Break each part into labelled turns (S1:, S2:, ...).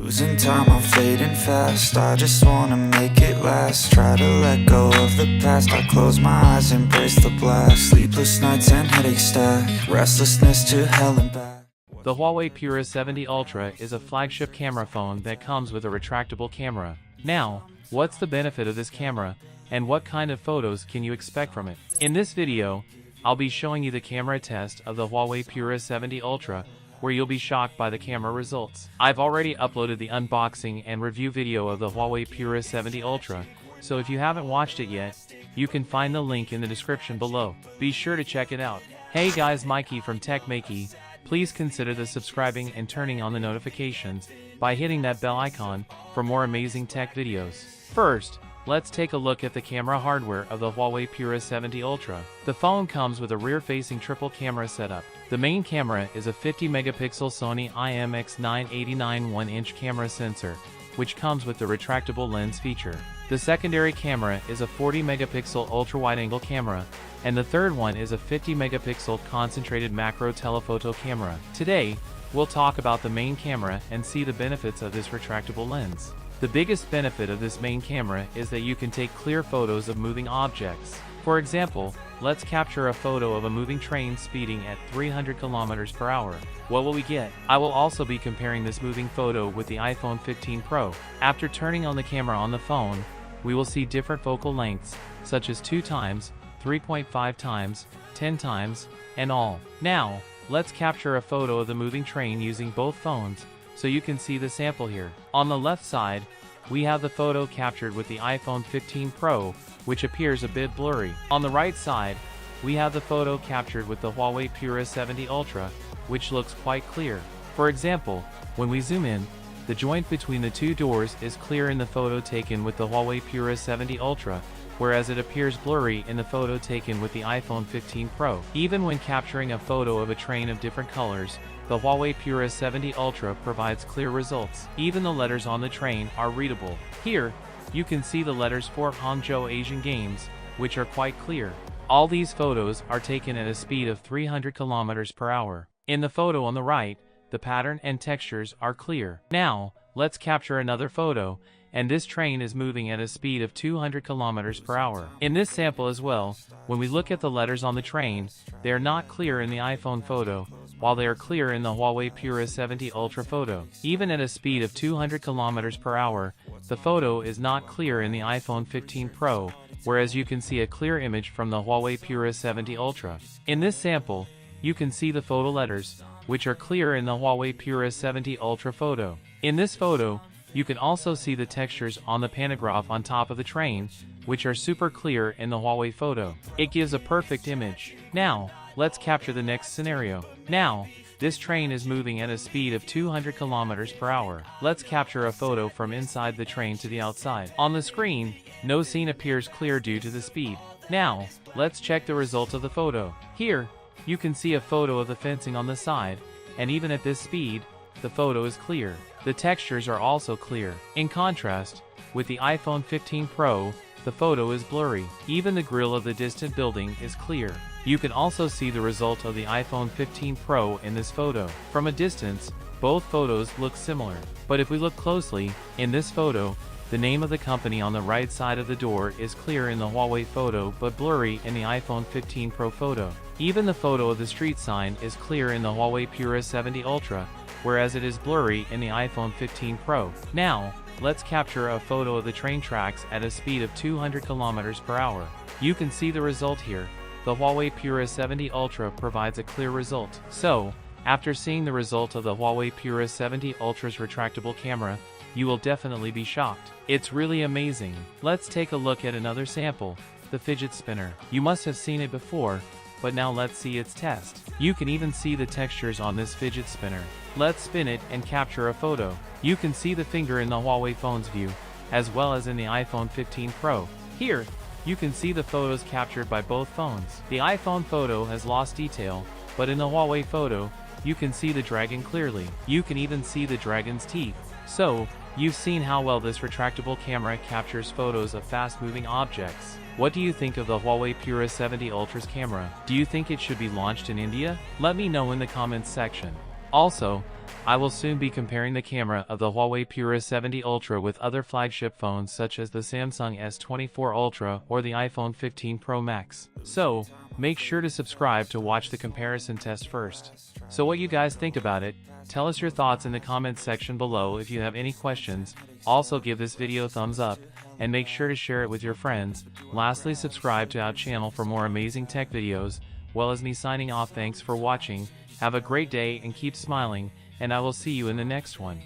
S1: Losing time, I'm fading fast. I just wanna make it last. Try to let go of the past. I close my eyes, embrace the blast. Sleepless nights and headache stack. Restlessness to hell and back.
S2: The Huawei Pura 70 Ultra is a flagship camera phone that comes with a retractable camera. Now, what's the benefit of this camera, and what kind of photos can you expect from it? In this video, I'll be showing you the camera test of the Huawei Pura 70 Ultra, where you'll be shocked by the camera results. I've already uploaded the unboxing and review video of the Huawei Pura 70 Ultra, so if you haven't watched it yet, you can find the link in the description below. Be sure to check it out. Hey guys, Maiky from Maiky. Please consider the subscribing and turning on the notifications by hitting that bell icon for more amazing tech videos. First, let's take a look at the camera hardware of the Huawei Pura 70 Ultra. The phone comes with a rear-facing triple camera setup. The main camera is a 50-megapixel Sony IMX989 1-inch camera sensor, which comes with the retractable lens feature. The secondary camera is a 40-megapixel ultra-wide-angle camera, and the third one is a 50-megapixel concentrated macro telephoto camera. Today, we'll talk about the main camera and see the benefits of this retractable lens. The biggest benefit of this main camera is that you can take clear photos of moving objects. For example, let's capture a photo of a moving train speeding at 300 kilometers per hour. What will we get? I will also be comparing this moving photo with the iPhone 15 Pro. After turning on the camera on the phone, we will see different focal lengths, such as 2 times, 3.5 times, 10 times, and all. Now, let's capture a photo of the moving train using both phones, so you can see the sample here. On the left side, we have the photo captured with the iPhone 15 Pro, which appears a bit blurry. On the right side, we have the photo captured with the Huawei Pura 70 Ultra, which looks quite clear. For example, when we zoom in, the joint between the two doors is clear in the photo taken with the Huawei Pura 70 Ultra, whereas it appears blurry in the photo taken with the iPhone 15 Pro. Even when capturing a photo of a train of different colors, the Huawei Pura 70 Ultra provides clear results. Even the letters on the train are readable. Here, you can see the letters for Hangzhou Asian Games, which are quite clear. All these photos are taken at a speed of 300 kilometers per hour. In the photo on the right, the pattern and textures are clear. Now, let's capture another photo, and this train is moving at a speed of 200 kilometers per hour. In this sample as well, when we look at the letters on the train, they are not clear in the iPhone photo, while they are clear in the Huawei Pura 70 Ultra photo. Even at a speed of 200 kilometers per hour, the photo is not clear in the iPhone 15 Pro, whereas you can see a clear image from the Huawei Pura 70 Ultra. In this sample, you can see the photo letters, which are clear in the Huawei Pura 70 Ultra photo. In this photo, you can also see the textures on the pantograph on top of the train, which are super clear in the Huawei photo. It gives a perfect image. Now, let's capture the next scenario. Now, this train is moving at a speed of 200 kilometers per hour. Let's capture a photo from inside the train to the outside. On the screen, no scene appears clear due to the speed. Now, let's check the result of the photo. Here, you can see a photo of the fencing on the side, and even at this speed, the photo is clear. The textures are also clear. In contrast, with the iPhone 15 Pro, the photo is blurry. Even the grill of the distant building is clear. You can also see the result of the iPhone 15 Pro in this photo. From a distance, both photos look similar. But if we look closely, in this photo, the name of the company on the right side of the door is clear in the Huawei photo but blurry in the iPhone 15 Pro photo. Even the photo of the street sign is clear in the Huawei Pura 70 Ultra, whereas it is blurry in the iPhone 15 Pro. Now, let's capture a photo of the train tracks at a speed of 200 kilometers per hour. You can see the result here. The Huawei Pura 70 Ultra provides a clear result. So, after seeing the result of the Huawei Pura 70 Ultra's retractable camera, you will definitely be shocked. It's really amazing. Let's take a look at another sample, the fidget spinner. You must have seen it before, but now let's see its test. You can even see the textures on this fidget spinner. Let's spin it and capture a photo. You can see the finger in the Huawei phone's view, as well as in the iPhone 15 Pro. Here, you can see the photos captured by both phones. The iPhone photo has lost detail, but in the Huawei photo, you can see the dragon clearly. You can even see the dragon's teeth. So, you've seen how well this retractable camera captures photos of fast-moving objects. What do you think of the Huawei Pura 70 Ultra's camera? Do you think it should be launched in India? Let me know in the comments section. Also, I will soon be comparing the camera of the Huawei Pura 70 Ultra with other flagship phones such as the Samsung S24 Ultra or the iPhone 15 Pro Max. So, make sure to subscribe to watch the comparison test first. So what you guys think about it? Tell us your thoughts in the comments section below. If you have any questions, also give this video a thumbs up, and make sure to share it with your friends. Lastly, subscribe to our channel for more amazing tech videos, well as me signing off. Thanks for watching, have a great day and keep smiling, and I will see you in the next one.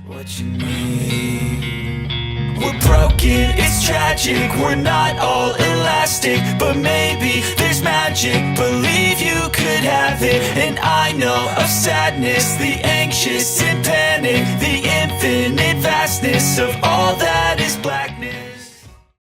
S1: What you need. We're broken, it's tragic, we're not all elastic, but maybe there's magic, believe you could have it. And I know of sadness, the anxious and panic, the infinite vastness of all that is blackness.